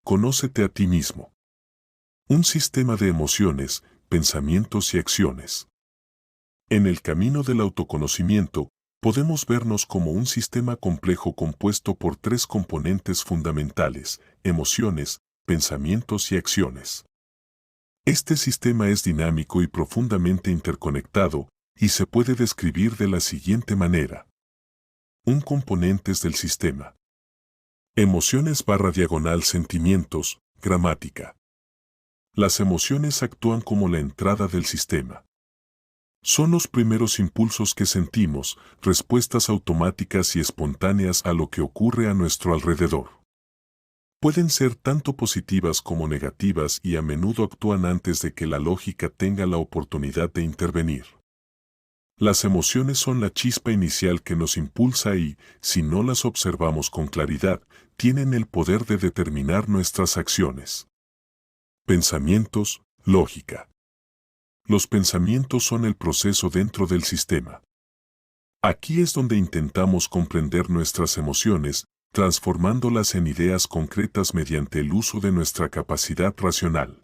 Conócete a ti mismo. Un sistema de emociones, pensamientos y acciones. En el camino del autoconocimiento, podemos vernos como un sistema complejo compuesto por tres componentes fundamentales: emociones, pensamientos y acciones. Este sistema es dinámico y profundamente interconectado, y se puede describir de la siguiente manera. Un componentes del sistema. Emociones/sentimientos, gramática. Las emociones actúan como la entrada del sistema. Son los primeros impulsos que sentimos, respuestas automáticas y espontáneas a lo que ocurre a nuestro alrededor. Pueden ser tanto positivas como negativas y a menudo actúan antes de que la lógica tenga la oportunidad de intervenir. Las emociones son la chispa inicial que nos impulsa y, si no las observamos con claridad, tienen el poder de determinar nuestras acciones. Pensamientos, lógica. Los pensamientos son el proceso dentro del sistema. Aquí es donde intentamos comprender nuestras emociones, transformándolas en ideas concretas mediante el uso de nuestra capacidad racional.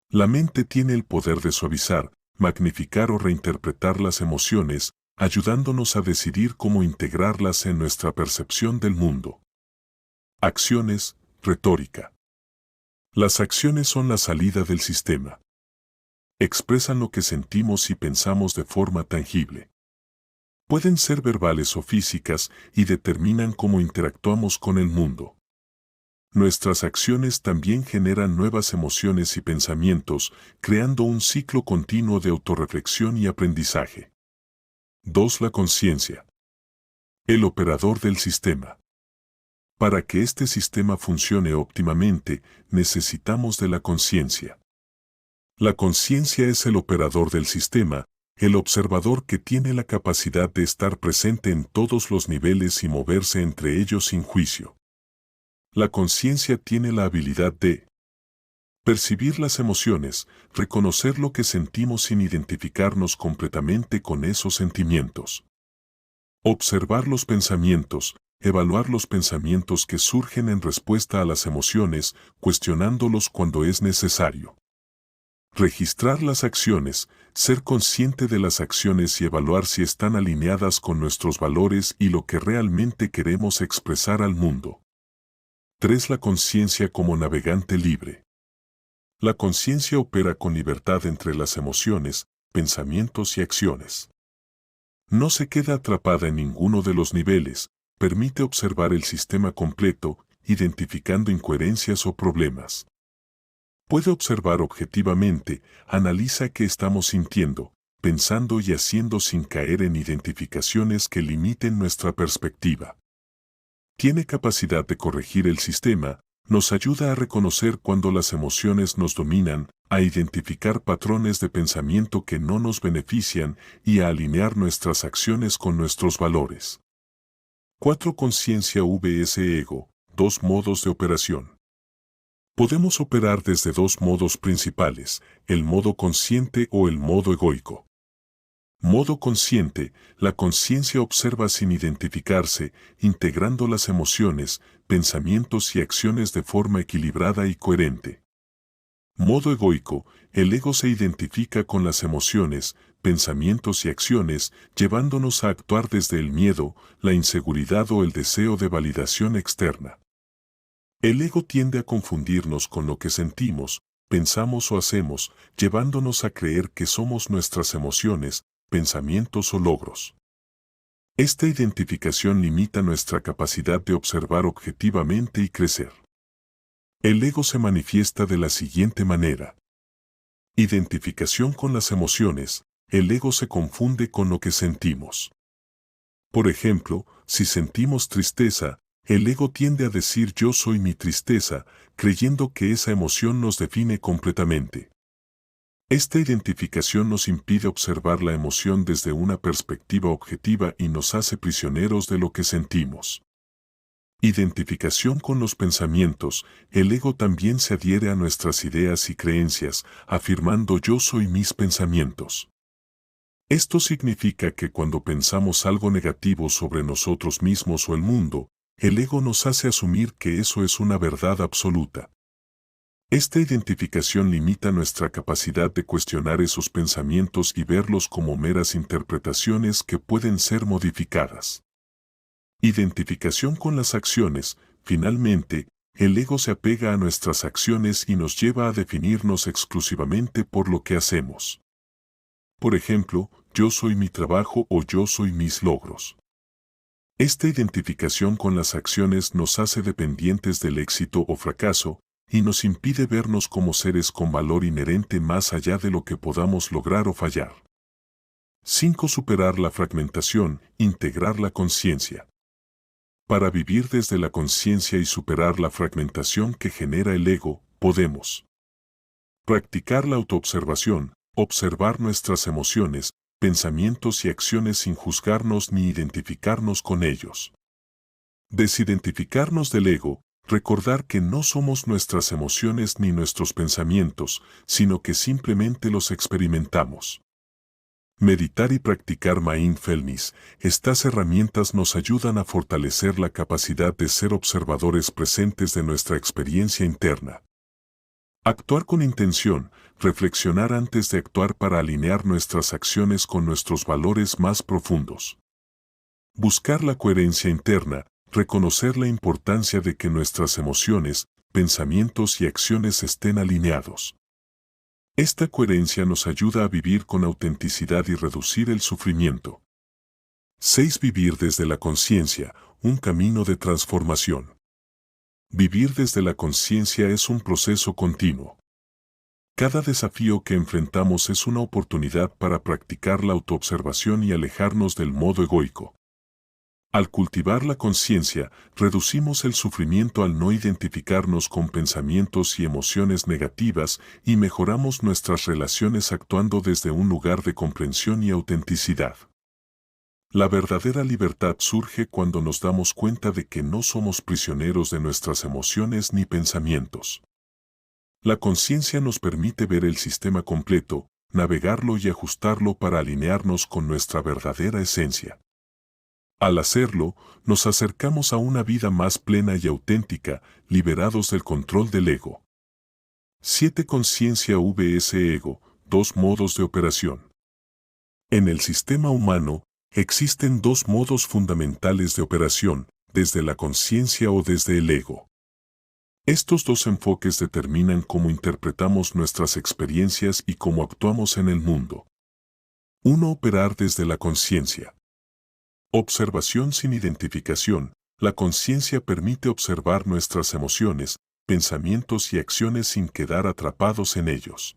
La mente tiene el poder de suavizar, magnificar o reinterpretar las emociones, ayudándonos a decidir cómo integrarlas en nuestra percepción del mundo. Acciones, retórica. Las acciones son la salida del sistema. Expresan lo que sentimos y pensamos de forma tangible. Pueden ser verbales o físicas y determinan cómo interactuamos con el mundo. Nuestras acciones también generan nuevas emociones y pensamientos, creando un ciclo continuo de autorreflexión y aprendizaje. 2. La conciencia. El operador del sistema. Para que este sistema funcione óptimamente, necesitamos de la conciencia. La conciencia es el operador del sistema, el observador que tiene la capacidad de estar presente en todos los niveles y moverse entre ellos sin juicio. La conciencia tiene la habilidad de percibir las emociones, reconocer lo que sentimos sin identificarnos completamente con esos sentimientos. Observar los pensamientos, evaluar los pensamientos que surgen en respuesta a las emociones, cuestionándolos cuando es necesario. Registrar las acciones, ser consciente de las acciones y evaluar si están alineadas con nuestros valores y lo que realmente queremos expresar al mundo. 3. La conciencia como navegante libre. La conciencia opera con libertad entre las emociones, pensamientos y acciones. No se queda atrapada en ninguno de los niveles, permite observar el sistema completo, identificando incoherencias o problemas. Puede observar objetivamente, analiza qué estamos sintiendo, pensando y haciendo sin caer en identificaciones que limiten nuestra perspectiva. Tiene capacidad de corregir el sistema, nos ayuda a reconocer cuando las emociones nos dominan, a identificar patrones de pensamiento que no nos benefician y a alinear nuestras acciones con nuestros valores. 4. Conciencia vs ego, 2 modos de operación. Podemos operar desde 2 modos principales, el modo consciente o el modo egoico. Modo consciente, la conciencia observa sin identificarse, integrando las emociones, pensamientos y acciones de forma equilibrada y coherente. Modo egoico, el ego se identifica con las emociones, pensamientos y acciones, llevándonos a actuar desde el miedo, la inseguridad o el deseo de validación externa. El ego tiende a confundirnos con lo que sentimos, pensamos o hacemos, llevándonos a creer que somos nuestras emociones, pensamientos o logros. Esta identificación limita nuestra capacidad de observar objetivamente y crecer. El ego se manifiesta de la siguiente manera. Identificación con las emociones, el ego se confunde con lo que sentimos. Por ejemplo, si sentimos tristeza, el ego tiende a decir yo soy mi tristeza, creyendo que esa emoción nos define completamente. Esta identificación nos impide observar la emoción desde una perspectiva objetiva y nos hace prisioneros de lo que sentimos. Identificación con los pensamientos, el ego también se adhiere a nuestras ideas y creencias, afirmando yo soy mis pensamientos. Esto significa que cuando pensamos algo negativo sobre nosotros mismos o el mundo, el ego nos hace asumir que eso es una verdad absoluta. Esta identificación limita nuestra capacidad de cuestionar esos pensamientos y verlos como meras interpretaciones que pueden ser modificadas. Identificación con las acciones. Finalmente, el ego se apega a nuestras acciones y nos lleva a definirnos exclusivamente por lo que hacemos. Por ejemplo, yo soy mi trabajo o yo soy mis logros. Esta identificación con las acciones nos hace dependientes del éxito o fracaso y nos impide vernos como seres con valor inherente más allá de lo que podamos lograr o fallar. 5. Superar la fragmentación, integrar la conciencia. Para vivir desde la conciencia y superar la fragmentación que genera el ego, podemos practicar la autoobservación, observar nuestras emociones, pensamientos y acciones sin juzgarnos ni identificarnos con ellos. Desidentificarnos del ego, recordar que no somos nuestras emociones ni nuestros pensamientos, sino que simplemente los experimentamos. Meditar y practicar mindfulness. Estas herramientas nos ayudan a fortalecer la capacidad de ser observadores presentes de nuestra experiencia interna. Actuar con intención, reflexionar antes de actuar para alinear nuestras acciones con nuestros valores más profundos. Buscar la coherencia interna, reconocer la importancia de que nuestras emociones, pensamientos y acciones estén alineados. Esta coherencia nos ayuda a vivir con autenticidad y reducir el sufrimiento. 6. Vivir desde la conciencia, un camino de transformación. Vivir desde la conciencia es un proceso continuo. Cada desafío que enfrentamos es una oportunidad para practicar la autoobservación y alejarnos del modo egoico. Al cultivar la conciencia, reducimos el sufrimiento al no identificarnos con pensamientos y emociones negativas y mejoramos nuestras relaciones actuando desde un lugar de comprensión y autenticidad. La verdadera libertad surge cuando nos damos cuenta de que no somos prisioneros de nuestras emociones ni pensamientos. La conciencia nos permite ver el sistema completo, navegarlo y ajustarlo para alinearnos con nuestra verdadera esencia. Al hacerlo, nos acercamos a una vida más plena y auténtica, liberados del control del ego. 7. Conciencia vs ego, dos modos de operación. En el sistema humano, existen dos modos fundamentales de operación, desde la conciencia o desde el ego. Estos dos enfoques determinan cómo interpretamos nuestras experiencias y cómo actuamos en el mundo. 1. Operar desde la conciencia. Observación sin identificación. La conciencia permite observar nuestras emociones, pensamientos y acciones sin quedar atrapados en ellos.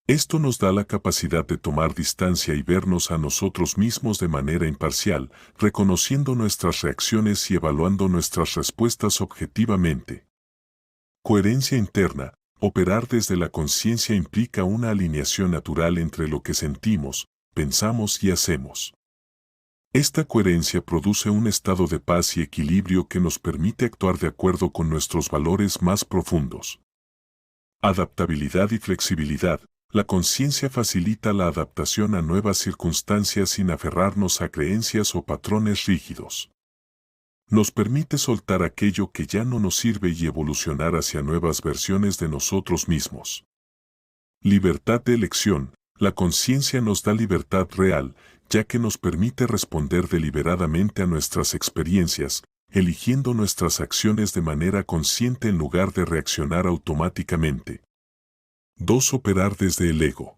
Esto nos da la capacidad de tomar distancia y vernos a nosotros mismos de manera imparcial, reconociendo nuestras reacciones y evaluando nuestras respuestas objetivamente. Coherencia interna. Operar desde la conciencia implica una alineación natural entre lo que sentimos, pensamos y hacemos. Esta coherencia produce un estado de paz y equilibrio que nos permite actuar de acuerdo con nuestros valores más profundos. Adaptabilidad y flexibilidad. La conciencia facilita la adaptación a nuevas circunstancias sin aferrarnos a creencias o patrones rígidos. Nos permite soltar aquello que ya no nos sirve y evolucionar hacia nuevas versiones de nosotros mismos. Libertad de elección. La conciencia nos da libertad real, ya que nos permite responder deliberadamente a nuestras experiencias, eligiendo nuestras acciones de manera consciente en lugar de reaccionar automáticamente. 2. Operar desde el ego.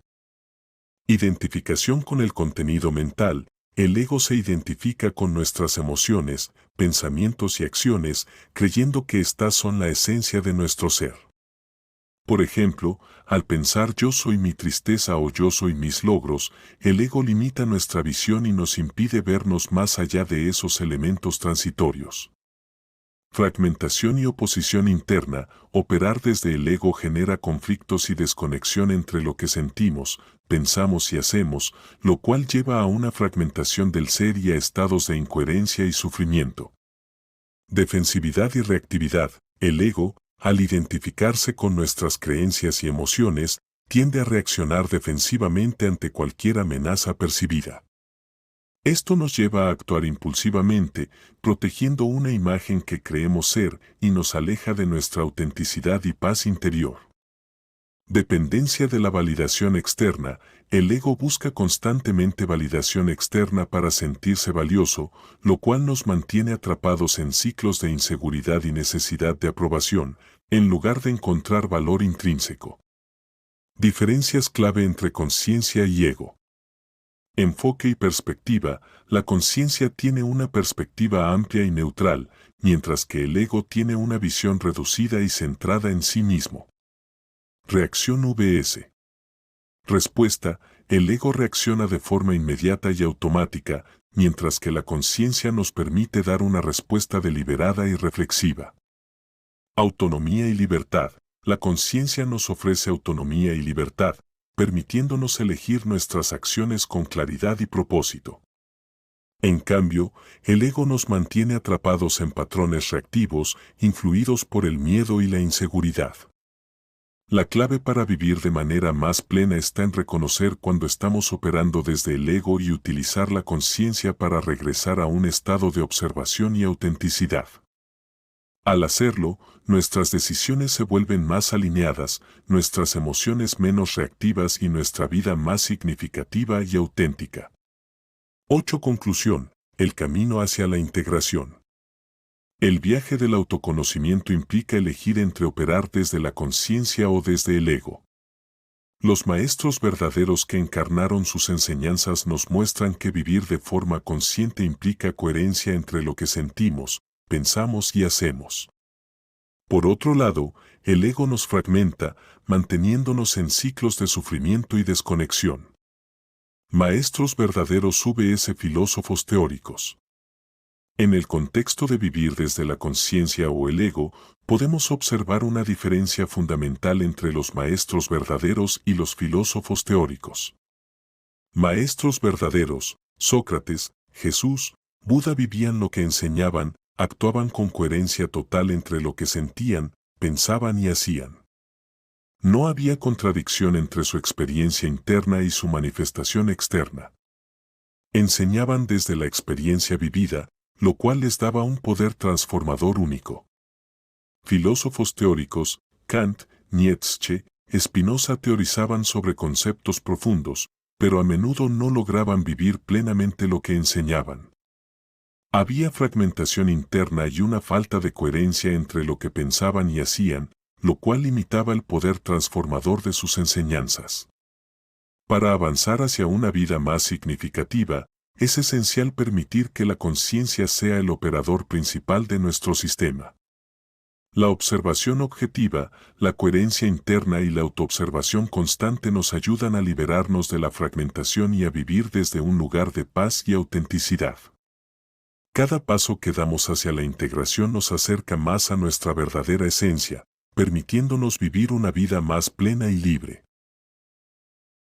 Identificación con el contenido mental. El ego se identifica con nuestras emociones, pensamientos y acciones, creyendo que éstas son la esencia de nuestro ser. Por ejemplo, al pensar yo soy mi tristeza o yo soy mis logros, el ego limita nuestra visión y nos impide vernos más allá de esos elementos transitorios. Fragmentación y oposición interna. Operar desde el ego genera conflictos y desconexión entre lo que sentimos, pensamos y hacemos, lo cual lleva a una fragmentación del ser y a estados de incoherencia y sufrimiento. Defensividad y reactividad. El ego, al identificarse con nuestras creencias y emociones, tiende a reaccionar defensivamente ante cualquier amenaza percibida. Esto nos lleva a actuar impulsivamente, protegiendo una imagen que creemos ser y nos aleja de nuestra autenticidad y paz interior. Dependencia de la validación externa. El ego busca constantemente validación externa para sentirse valioso, lo cual nos mantiene atrapados en ciclos de inseguridad y necesidad de aprobación, en lugar de encontrar valor intrínseco. Diferencias clave entre conciencia y ego. Enfoque y perspectiva. La conciencia tiene una perspectiva amplia y neutral, mientras que el ego tiene una visión reducida y centrada en sí mismo. Reacción VS. Respuesta. El ego reacciona de forma inmediata y automática, mientras que la conciencia nos permite dar una respuesta deliberada y reflexiva. Autonomía y libertad. La conciencia nos ofrece autonomía y libertad, permitiéndonos elegir nuestras acciones con claridad y propósito. En cambio, el ego nos mantiene atrapados en patrones reactivos, influidos por el miedo y la inseguridad. La clave para vivir de manera más plena está en reconocer cuando estamos operando desde el ego y utilizar la conciencia para regresar a un estado de observación y autenticidad. Al hacerlo, nuestras decisiones se vuelven más alineadas, nuestras emociones menos reactivas y nuestra vida más significativa y auténtica. 8. Conclusión. El camino hacia la integración. El viaje del autoconocimiento implica elegir entre operar desde la conciencia o desde el ego. Los maestros verdaderos que encarnaron sus enseñanzas nos muestran que vivir de forma consciente implica coherencia entre lo que sentimos, pensamos y hacemos. Por otro lado, el ego nos fragmenta, manteniéndonos en ciclos de sufrimiento y desconexión. Maestros verdaderos VS filósofos teóricos. En el contexto de vivir desde la conciencia o el ego, podemos observar una diferencia fundamental entre los maestros verdaderos y los filósofos teóricos. Maestros verdaderos, Sócrates, Jesús, Buda vivían lo que enseñaban, actuaban con coherencia total entre lo que sentían, pensaban y hacían. No había contradicción entre su experiencia interna y su manifestación externa. Enseñaban desde la experiencia vivida, lo cual les daba un poder transformador único. Filósofos teóricos, Kant, Nietzsche, Spinoza teorizaban sobre conceptos profundos, pero a menudo no lograban vivir plenamente lo que enseñaban. Había fragmentación interna y una falta de coherencia entre lo que pensaban y hacían, lo cual limitaba el poder transformador de sus enseñanzas. Para avanzar hacia una vida más significativa, es esencial permitir que la conciencia sea el operador principal de nuestro sistema. La observación objetiva, la coherencia interna y la autoobservación constante nos ayudan a liberarnos de la fragmentación y a vivir desde un lugar de paz y autenticidad. Cada paso que damos hacia la integración nos acerca más a nuestra verdadera esencia, permitiéndonos vivir una vida más plena y libre.